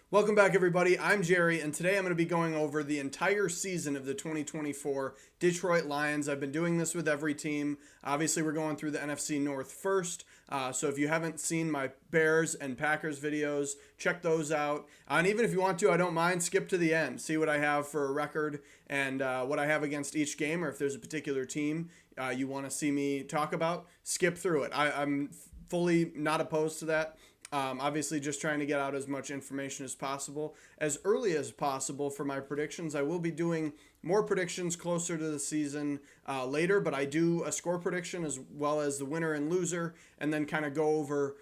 Welcome back, everybody. I'm Jerry, and today I'm going to be going over the entire season of the 2024 Detroit Lions. I've been doing this with every team. Obviously, we're going through the NFC North first. So if you haven't seen my Bears and Packers videos, check those out. And even if you want to, I don't mind, skip to the end. See what I have for a record and what I have against each game, or if there's a particular team you want to see me talk about, skip through it. I'm fully not opposed to that. Obviously, just trying to get out as much information as possible, as early as possible for my predictions. I will be doing more predictions closer to the season later, but I do a score prediction as well as the winner and loser, and then kind of go over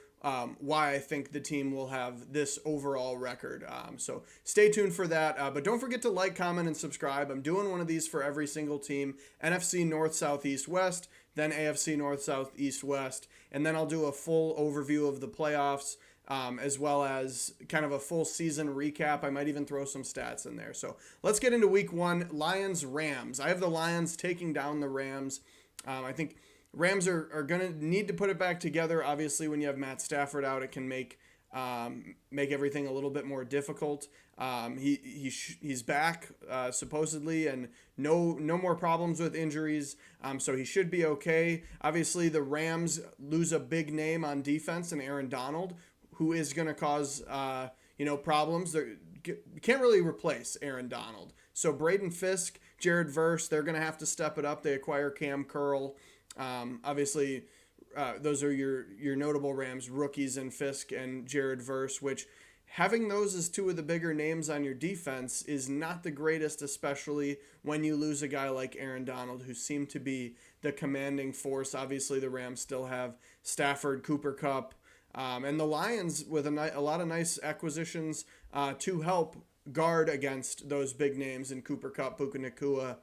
why I think the team will have this overall record. So stay tuned for that. But don't forget to like, comment, and subscribe. I'm doing one of these for every single team: NFC North, South, East, West, then AFC North, South, East, West, and then I'll do a full overview of the playoffs, as well as kind of a full season recap. I might even throw some stats in there. So let's get into week one. Lions, Rams. I have the Lions taking down the Rams. I think Rams are going to need to put it back together. Obviously, when you have Matt Stafford out, it can make everything a little bit more difficult. He's back supposedly, and no more problems with injuries. So he should be okay. Obviously, the Rams lose a big name on defense in Aaron Donald, who is going to cause problems. They can't really replace Aaron Donald. So Braden Fisk, Jared Verse, they're going to have to step it up. They acquire Cam Curl. Obviously, those are your notable Rams rookies in Fisk and Jared Verse, which having those as two of the bigger names on your defense is not the greatest, especially when you lose a guy like Aaron Donald, who seemed to be the commanding force. Obviously, the Rams still have Stafford, Cooper Kupp, and the Lions with a lot of nice acquisitions to help guard against those big names in Cooper Kupp, Puka Nacua,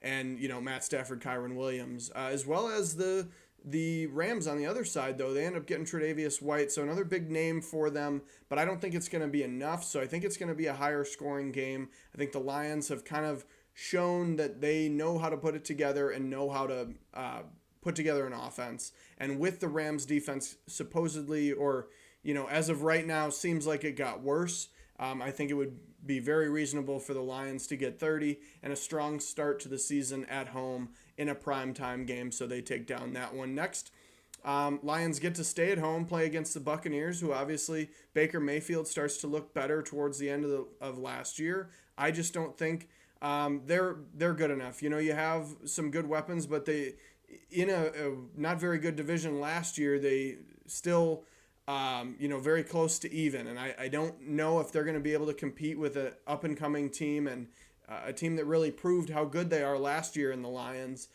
and Matt Stafford, Kyron Williams, as well as the Rams on the other side. Though they end up getting Tre'Davious White, so another big name for them, but I don't think it's going to be enough. So I think it's going to be a higher scoring game. I think the Lions have kind of shown that they know how to put it together and know how to put together an offense. And with the Rams defense supposedly, or as of right now, seems like it got worse. I think it would be very reasonable for the Lions to get 30 and a strong start to the season at home in a primetime game, so they take down that one. Next, Lions get to stay at home, play against the Buccaneers, who obviously Baker Mayfield starts to look better towards the end of last year. I just don't think they're good enough. You have some good weapons, but they in a not very good division last year, they still very close to even. And I don't know if they're going to be able to compete with an up-and-coming team and a team that really proved how good they are last year in the Lions.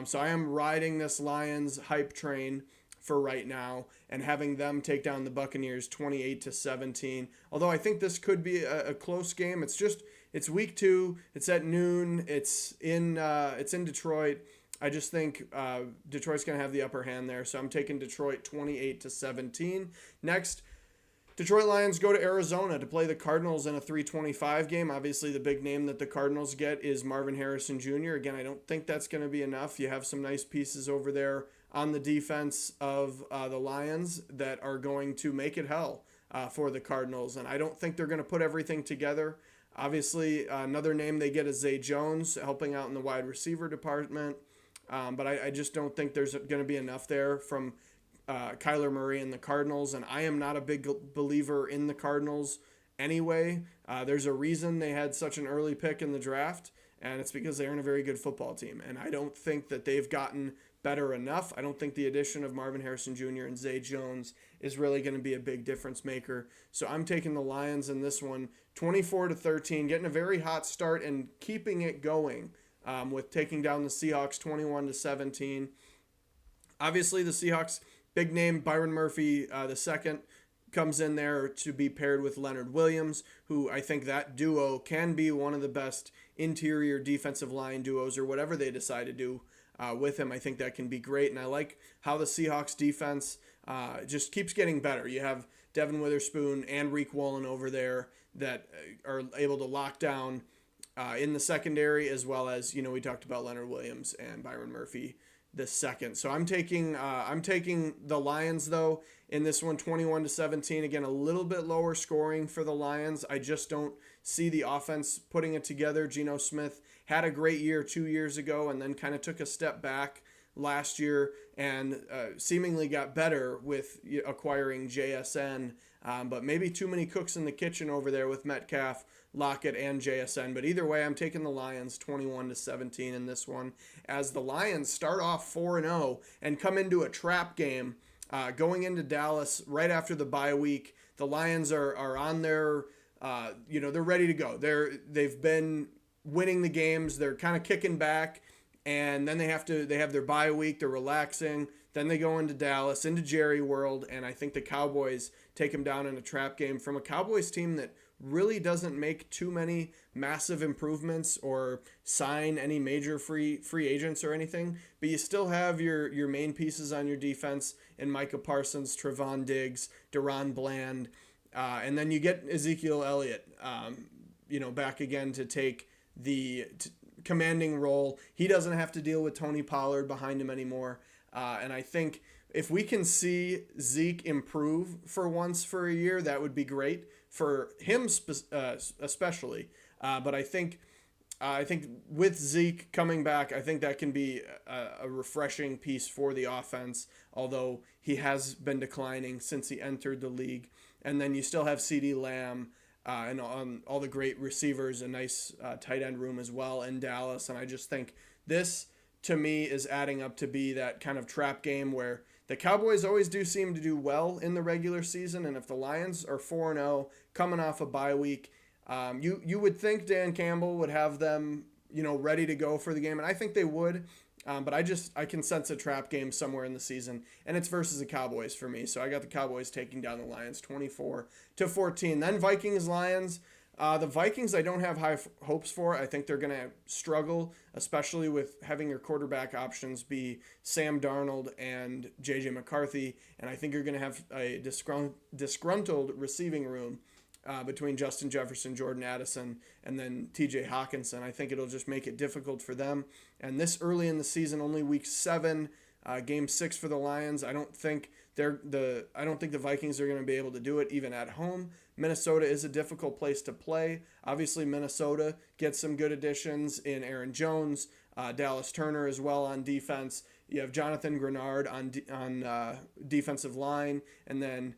So I am riding this Lions hype train for right now and having them take down the Buccaneers 28-17. Although I think this could be a close game. It's week 2. It's at noon. It's in Detroit. I just think Detroit's going to have the upper hand there, so I'm taking Detroit 28-17. Next, Detroit Lions go to Arizona to play the Cardinals in a 3:25 game. Obviously, the big name that the Cardinals get is Marvin Harrison Jr. Again, I don't think that's going to be enough. You have some nice pieces over there on the defense of the Lions that are going to make it hell for the Cardinals, and I don't think they're going to put everything together. Obviously, another name they get is Zay Jones, helping out in the wide receiver department. But I just don't think there's going to be enough there from Kyler Murray and the Cardinals. And I am not a big believer in the Cardinals anyway. There's a reason they had such an early pick in the draft, and it's because they aren't a very good football team. And I don't think that they've gotten better enough. I don't think the addition of Marvin Harrison Jr. and Zay Jones is really going to be a big difference maker. So I'm taking the Lions in this one, 24-13, getting a very hot start and keeping it going. With taking down the Seahawks 21-17. Obviously, the Seahawks, big name Byron Murphy the second comes in there to be paired with Leonard Williams, who I think that duo can be one of the best interior defensive line duos, or whatever they decide to do with him. I think that can be great, and I like how the Seahawks defense just keeps getting better. You have Devin Witherspoon and Reek Wallen over there that are able to lock down in the secondary, as well as, we talked about Leonard Williams and Byron Murphy the second. So I'm taking the Lions though in this one, 21-17. Again, a little bit lower scoring for the Lions. I just don't see the offense putting it together. Geno Smith had a great year 2 years ago and then kind of took a step back last year and seemingly got better with acquiring JSN. But maybe too many cooks in the kitchen over there with Metcalf, Lockett, and JSN. But either way, I'm taking the Lions 21-17 in this one, as the Lions start off 4-0 and come into a trap game going into Dallas right after the bye week. The Lions are on their, they're ready to go. They've been winning the games. They're kind of kicking back, and then they have their bye week. They're relaxing. Then they go into Dallas, into Jerry World, and I think the Cowboys take them down in a trap game from a Cowboys team that really doesn't make too many massive improvements or sign any major free agents or anything. But you still have your main pieces on your defense in Micah Parsons, Trevon Diggs, Deron Bland, and then you get Ezekiel Elliott, back again to take the commanding role. He doesn't have to deal with Tony Pollard behind him anymore. And I think if we can see Zeke improve for once for a year, that would be great for him especially. But I think with Zeke coming back, I think that can be a refreshing piece for the offense, although he has been declining since he entered the league. And then you still have CeeDee Lamb and all the great receivers, a nice tight end room as well in Dallas. And I just think this, to me, is adding up to be that kind of trap game where the Cowboys always do seem to do well in the regular season. And if the Lions are 4-0 coming off a bye week, you would think Dan Campbell would have them, ready to go for the game. And I think they would. But I can sense a trap game somewhere in the season, and it's versus the Cowboys for me. So I got the Cowboys taking down the Lions 24-14. Then Vikings-Lions. The Vikings I don't have high hopes for. I think they're going to struggle, especially with having your quarterback options be Sam Darnold and J.J. McCarthy. And I think you're going to have a disgruntled receiving room between Justin Jefferson, Jordan Addison, and then T.J. Hawkinson. I think it'll just make it difficult for them. And this early in the season, only week 7, game 6 for the Lions. I don't think the Vikings are going to be able to do it even at home. Minnesota is a difficult place to play. Obviously, Minnesota gets some good additions in Aaron Jones, Dallas Turner as well on defense. You have Jonathan Grenard on defensive line, and then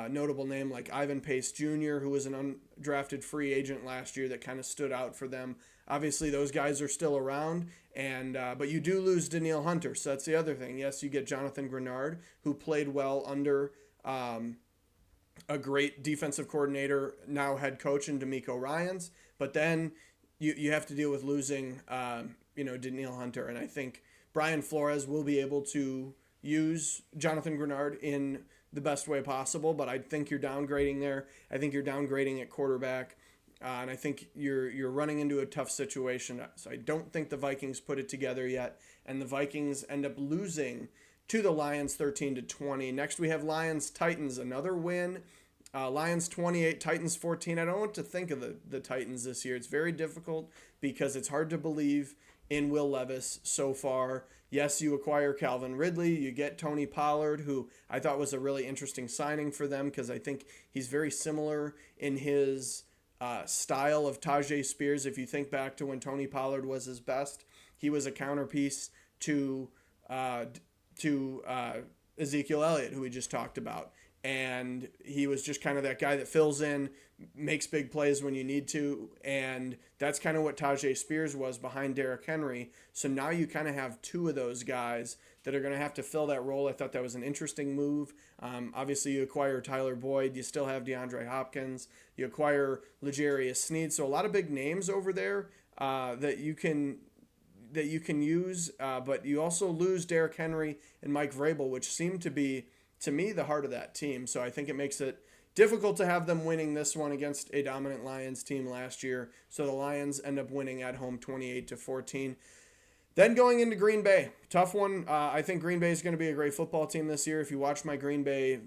notable name like Ivan Pace Jr., who was an undrafted free agent last year that kind of stood out for them. Obviously, those guys are still around, but you do lose Danielle Hunter, so that's the other thing. Yes, you get Jonathan Grenard, who played well under a great defensive coordinator, now head coach in DeMeco Ryans, but then you have to deal with losing Danielle Hunter, and I think Brian Flores will be able to use Jonathan Grenard in the best way possible, but I think you're downgrading there. I think you're downgrading at quarterback, and I think you're running into a tough situation. So I don't think the Vikings put it together yet, and the Vikings end up losing to the Lions 13-20. Next we have Lions-Titans, another win. Lions 28, Titans 14. I don't know what to think of the Titans this year. It's very difficult because it's hard to believe in Will Levis so far. Yes, you acquire Calvin Ridley. You get Tony Pollard, who I thought was a really interesting signing for them because I think he's very similar in his style of Tajay Spears. If you think back to when Tony Pollard was his best, he was a counterpiece to Ezekiel Elliott, who we just talked about. And he was just kind of that guy that fills in, makes big plays when you need to. And that's kind of what Tajay Spears was behind Derrick Henry. So now you kind of have two of those guys that are going to have to fill that role. I thought that was an interesting move. Obviously, you acquire Tyler Boyd. You still have DeAndre Hopkins. You acquire L'Jarius Sneed. So a lot of big names over there that you can use. But you also lose Derrick Henry and Mike Vrabel, which seem to be, to me, the heart of that team. So I think it makes it difficult to have them winning this one against a dominant Lions team last year. So the Lions end up winning at home 28-14. Then going into Green Bay, tough one. I think Green Bay is going to be a great football team this year. If you watch my Green Bay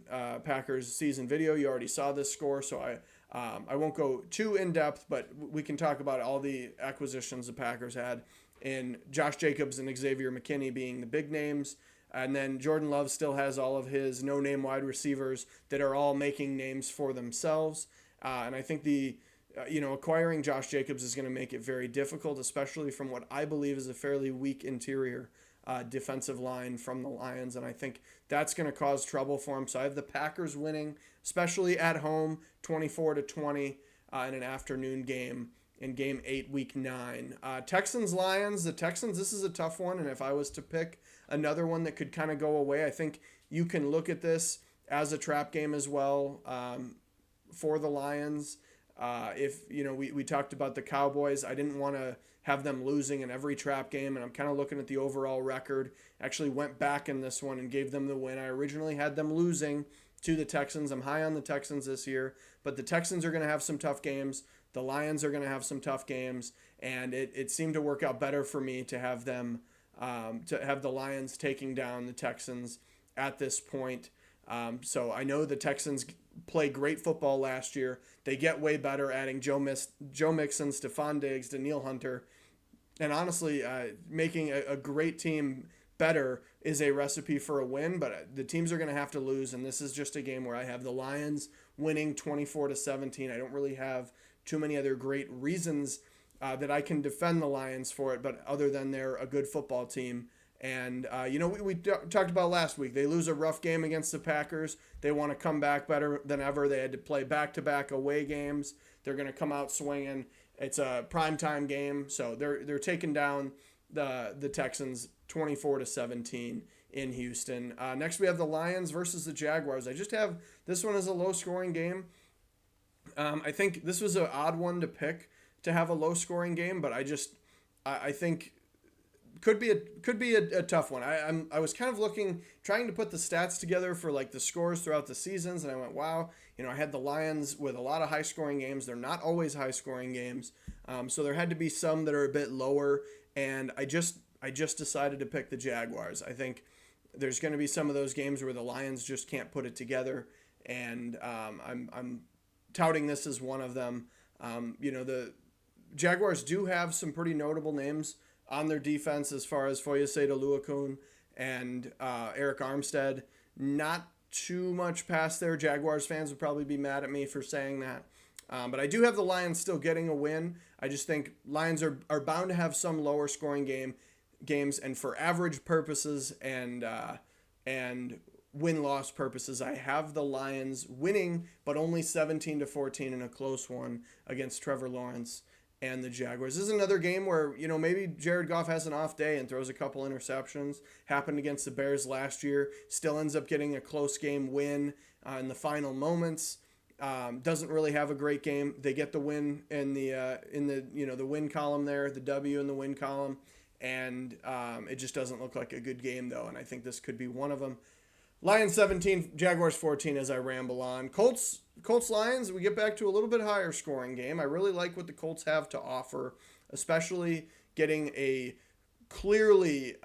Packers season video, you already saw this score. So I won't go too in depth, but we can talk about all the acquisitions the Packers had. in Josh Jacobs and Xavier McKinney being the big names. And then Jordan Love still has all of his no-name wide receivers that are all making names for themselves. And I think acquiring Josh Jacobs is going to make it very difficult, especially from what I believe is a fairly weak interior defensive line from the Lions. And I think that's going to cause trouble for him. So I have the Packers winning, especially at home, 24-20 in an afternoon game in Game 8, Week 9. Texans-Lions. The Texans, this is a tough one. And if I was to pick another one that could kind of go away, I think you can look at this as a trap game as well for the Lions. We talked about the Cowboys. I didn't want to have them losing in every trap game, and I'm kind of looking at the overall record. Actually went back in this one and gave them the win. I originally had them losing to the Texans. I'm high on the Texans this year, but the Texans are going to have some tough games. The Lions are going to have some tough games, and it seemed to work out better for me to have them to have the Lions taking down the Texans at this point. So I know the Texans play great football last year. They get way better, adding Joe Mixon, Stephon Diggs, Danielle Hunter. And honestly, making a great team better is a recipe for a win, but the teams are going to have to lose, and this is just a game where I have the Lions winning 24-17. I don't really have too many other great reasons that I can defend the Lions for it, but other than they're a good football team. And, we talked about last week. They lose a rough game against the Packers. They want to come back better than ever. They had to play back-to-back away games. They're going to come out swinging. It's a primetime game, so they're taking down the Texans 24-17 in Houston. Next, we have the Lions versus the Jaguars. I just have this one as a low-scoring game. I think this was an odd one to pick to have a low-scoring game, but I think could be a tough one. I was kind of trying to put the stats together for like the scores throughout the seasons, and I went, wow, I had the Lions with a lot of high scoring games. They're not always high scoring games, so there had to be some that are a bit lower, and I just decided to pick the Jaguars. I think there's going to be some of those games where the Lions just can't put it together, and I'm touting this as one of them. The Jaguars do have some pretty notable names on their defense as far as Foyesade Oluokun and Eric Armstead. Not too much past there. Jaguars fans would probably be mad at me for saying that. But I do have the Lions still getting a win. I just think Lions are bound to have some lower scoring games, and for average purposes and win-loss purposes, I have the Lions winning, but only 17-14 in a close one against Trevor Lawrence and the Jaguars. This is another game where, maybe Jared Goff has an off day and throws a couple interceptions. Happened against the Bears last year. Still ends up getting a close game win in the final moments. Doesn't really have a great game. They get the win in the win column there, the W in the win column, and it just doesn't look like a good game though. And I think this could be one of them. Lions 17, Jaguars 14 as I ramble on. Colts Lions, we get back to a little bit higher scoring game. I really like what the Colts have to offer, especially getting a clearly,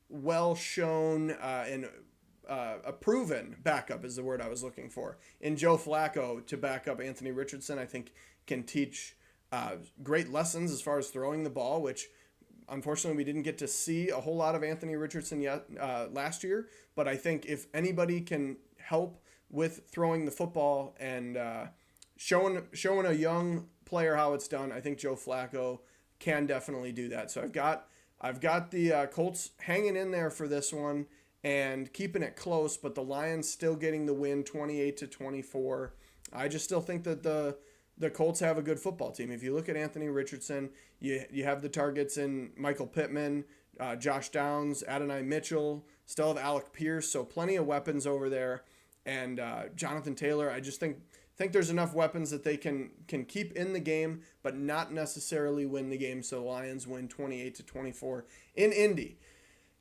well shown and a proven backup is the word I was looking for in Joe Flacco to back up Anthony Richardson. I think can teach great lessons as far as throwing the ball, which unfortunately we didn't get to see a whole lot of Anthony Richardson yet last year. But I think if anybody can help with throwing the football and showing a young player how it's done, I think Joe Flacco can definitely do that. So I've got the Colts hanging in there for this one and keeping it close, but the Lions still getting the win 28-24. I just still think that the Colts have a good football team. If you look at Anthony Richardson, you have the targets in Michael Pittman, Josh Downs, Adonai Mitchell, still have Alec Pierce, so plenty of weapons over there. And Jonathan Taylor, I just think there's enough weapons that they can keep in the game, but not necessarily win the game. So the Lions win 28-24 in Indy.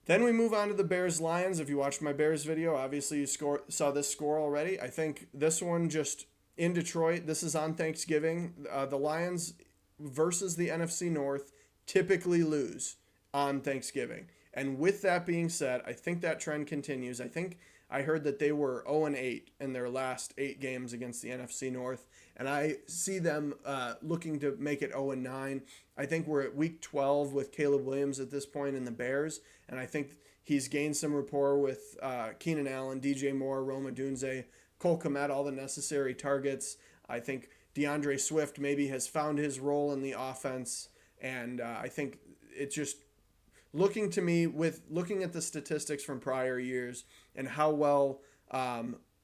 Then we move on to the Bears-Lions. If you watched my Bears video, obviously you saw this score already. I think this one just in Detroit, this is on Thanksgiving. The Lions versus the NFC North typically lose on Thanksgiving. And with that being said, I think that trend continues. I think I heard that they were 0-8 in their last 8 games against the NFC North, and I see them looking to make it 0-9. I think we're at week 12 with Caleb Williams at this point in the Bears, and I think he's gained some rapport with Keenan Allen, DJ Moore, Rome Odunze, Cole Kmet, all the necessary targets. I think DeAndre Swift maybe has found his role in the offense, and I think it's just looking to me, with looking at the statistics from prior years and how well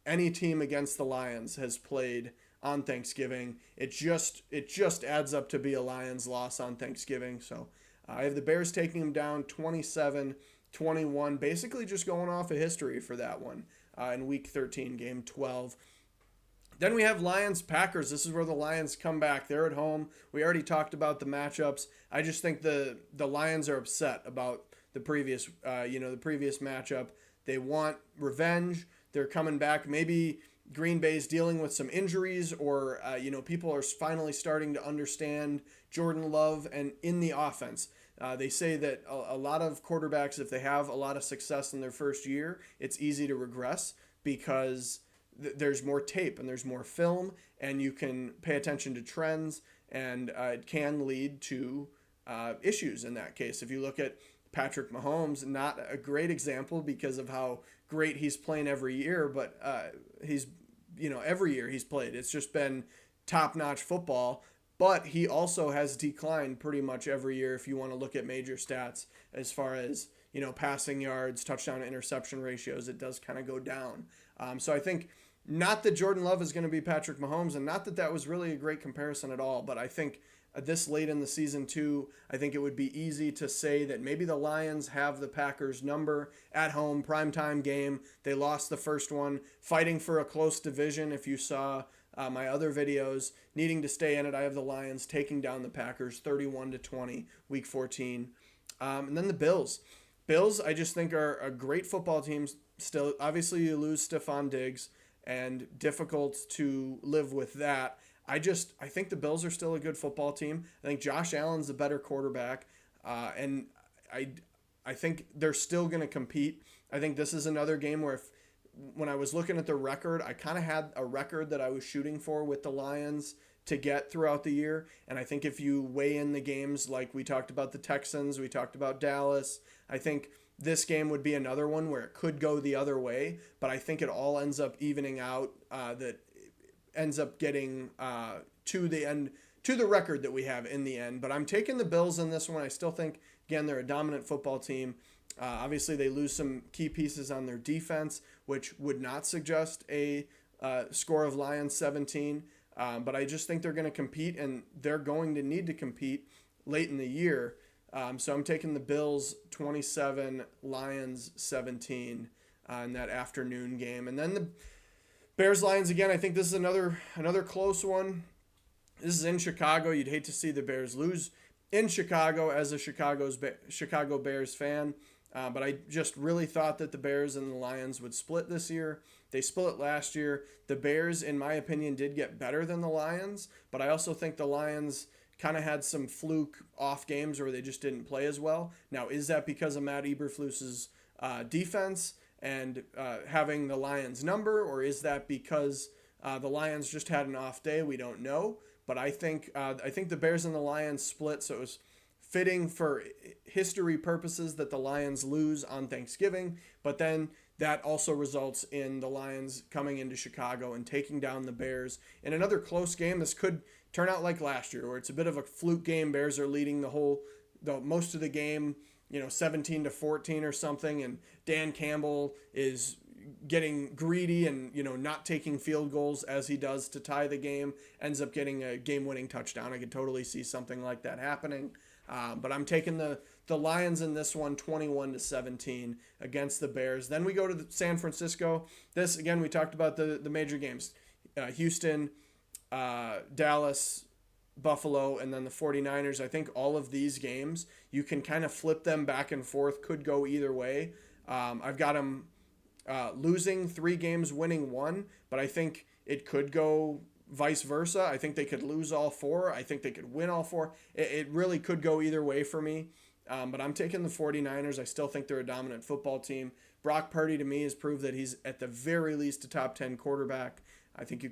any team against the Lions has played on Thanksgiving, it just adds up to be a Lions loss on Thanksgiving. So I have the Bears taking them down 27-21, basically just going off of history for that one in Week 13, Game 12. Then we have Lions-Packers. This is where the Lions come back. They're at home. We already talked about the matchups. I just think the Lions are upset about the previous matchup. They want revenge. They're coming back. Maybe Green Bay's dealing with some injuries, or people are finally starting to understand Jordan Love and in the offense. They say that a lot of quarterbacks, if they have a lot of success in their first year, it's easy to regress because there's more tape and there's more film, and you can pay attention to trends, and it can lead to issues in that case. If you look at Patrick Mahomes, not a great example because of how great he's playing every year, but every year he's played, it's just been top-notch football, but he also has declined pretty much every year if you want to look at major stats as far as, passing yards, touchdown to interception ratios. It does kind of go down. So I think not that Jordan Love is going to be Patrick Mahomes, and not that that was really a great comparison at all, but I think this late in the season too, I think it would be easy to say that maybe the Lions have the Packers number at home, primetime game. They lost the first one, fighting for a close division. If you saw my other videos, needing to stay in it, I have the Lions taking down the Packers 31-20, Week 14. And then the Bills. Bills, I just think are a great football team still. Obviously, you lose Stephon Diggs, and difficult to live with that. I think the Bills are still a good football team. I think Josh Allen's the better quarterback, and I think they're still going to compete. I think this is another game where when I was looking at the record, I kind of had a record that I was shooting for with the Lions to get throughout the year. And I think if you weigh in the games, like we talked about the Texans, we talked about Dallas, I think this game would be another one where it could go the other way, but I think it all ends up evening out, that ends up getting to the record that we have in the end. But I'm taking the Bills in this one. I still think, again, they're a dominant football team. Obviously, they lose some key pieces on their defense, which would not suggest a score of Lions 17. But I just think they're going to compete, and they're going to need to compete late in the year. So I'm taking the Bills 27, Lions 17 in that afternoon game. And then the Bears-Lions again, I think this is another close one. This is in Chicago. You'd hate to see the Bears lose in Chicago as a Chicago Bears fan. But I just really thought that the Bears and the Lions would split this year. They split last year. The Bears, in my opinion, did get better than the Lions, but I also think the Lions kind of had some fluke off games where they just didn't play as well. Now, is that because of Matt Eberflus's defense and having the Lions number, or is that because the Lions just had an off day? We don't know, but I think the Bears and the Lions split, so it was fitting for history purposes that the Lions lose on Thanksgiving, but then that also results in the Lions coming into Chicago and taking down the Bears in another close game. This could turn out like last year, where it's a bit of a fluke game. Bears are leading most of the game, 17-14 or something, and Dan Campbell is getting greedy and not taking field goals as he does to tie the game, ends up getting a game-winning touchdown. I could totally see something like that happening. But I'm taking the Lions in this one, 21-17 against the Bears. Then we go to San Francisco. This, again, we talked about the major games. Houston, Dallas, Buffalo, and then the 49ers. I think all of these games, you can kind of flip them back and forth, could go either way. I've got them losing 3 games, winning 1, but I think it could go vice versa. I think they could lose all 4. I think they could win all 4. It really could go either way for me. But I'm taking the 49ers. I still think they're a dominant football team. Brock Purdy to me has proved that he's at the very least a top 10 quarterback. I think you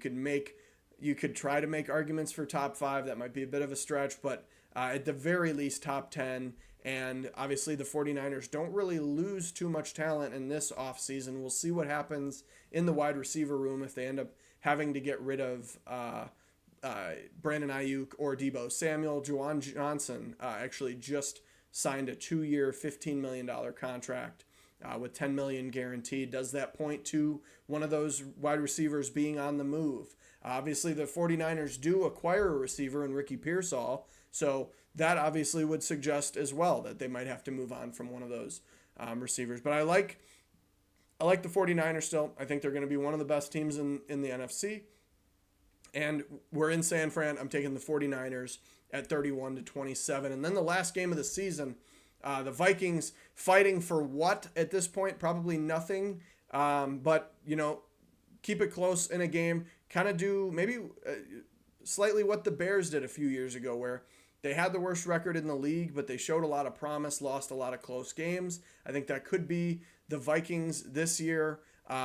could try to make arguments for top 5. That might be a bit of a stretch, but at the very least top 10. And obviously the 49ers don't really lose too much talent in this offseason. We'll see what happens in the wide receiver room if they end up having to get rid of Brandon Ayuk or Deebo Samuel. Juwan Johnson actually just signed a 2-year, $15 million contract with $10 million guaranteed. Does that point to one of those wide receivers being on the move? Obviously, the 49ers do acquire a receiver in Ricky Pearsall, so that obviously would suggest as well that they might have to move on from one of those receivers. But I like the 49ers still. I think they're going to be one of the best teams in the NFC. And we're in San Fran. I'm taking the 49ers at 31-27. And then the last game of the season, the Vikings fighting for what at this point? Probably nothing. But, keep it close in a game. Kind of do maybe slightly what the Bears did a few years ago, where they had the worst record in the league, but they showed a lot of promise, lost a lot of close games. I think that could be the Vikings this year,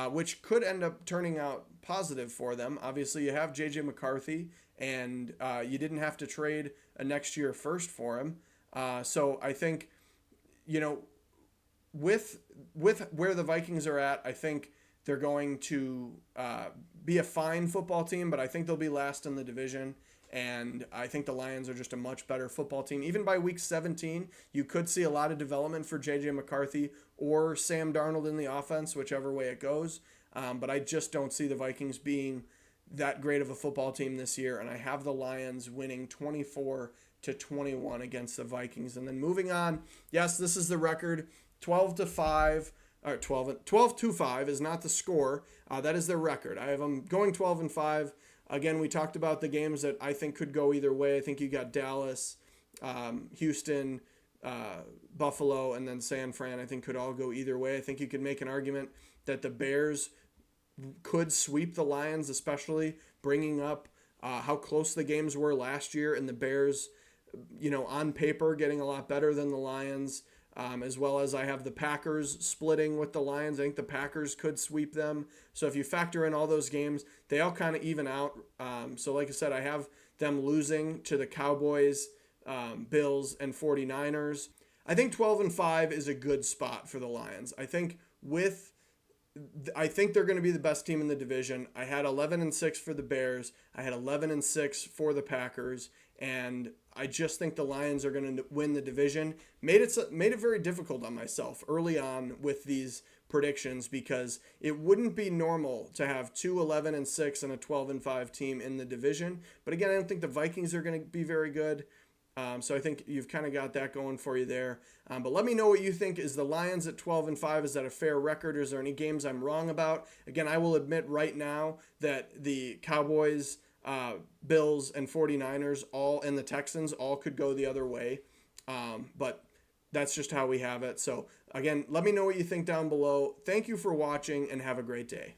which could end up turning out positive for them. Obviously, you have J.J. McCarthy, and you didn't have to trade a next year first for him. So I think, with where the Vikings are at, I think they're going to be a fine football team, but I think they'll be last in the division. And I think the Lions are just a much better football team. Even by week 17, you could see a lot of development for J.J. McCarthy or Sam Darnold in the offense, whichever way it goes. But I just don't see the Vikings being that great of a football team this year. And I have the Lions winning 24-21 against the Vikings. And then moving on, yes, this is the record, 12-5. Or 12-5 is not the score. That is their record. I have them going 12-5. Again, we talked about the games that I think could go either way. I think you got Dallas, Houston, Buffalo, and then San Fran. I think could all go either way. I think you could make an argument that the Bears could sweep the Lions, especially bringing up how close the games were last year, and the Bears, on paper getting a lot better than the Lions. As well as I have the Packers splitting with the Lions. I think the Packers could sweep them. So if you factor in all those games, they all kind of even out. So like I said, I have them losing to the Cowboys, Bills, and 49ers. I think 12-5 is a good spot for the Lions. I think they're going to be the best team in the division. I had 11-6 for the Bears. I had 11-6 for the Packers, and I just think the Lions are going to win the division. Made it very difficult on myself early on with these predictions, because it wouldn't be normal to have two 11-6 and a 12-5 team in the division. But again, I don't think the Vikings are going to be very good. So I think you've kind of got that going for you there. But let me know what you think. Is the Lions at 12-5? Is that a fair record? Or is there any games I'm wrong about? Again, I will admit right now that the Cowboys, Bills, and 49ers and the Texans all could go the other way. But that's just how we have it. So again, let me know what you think down below. Thank you for watching, and have a great day.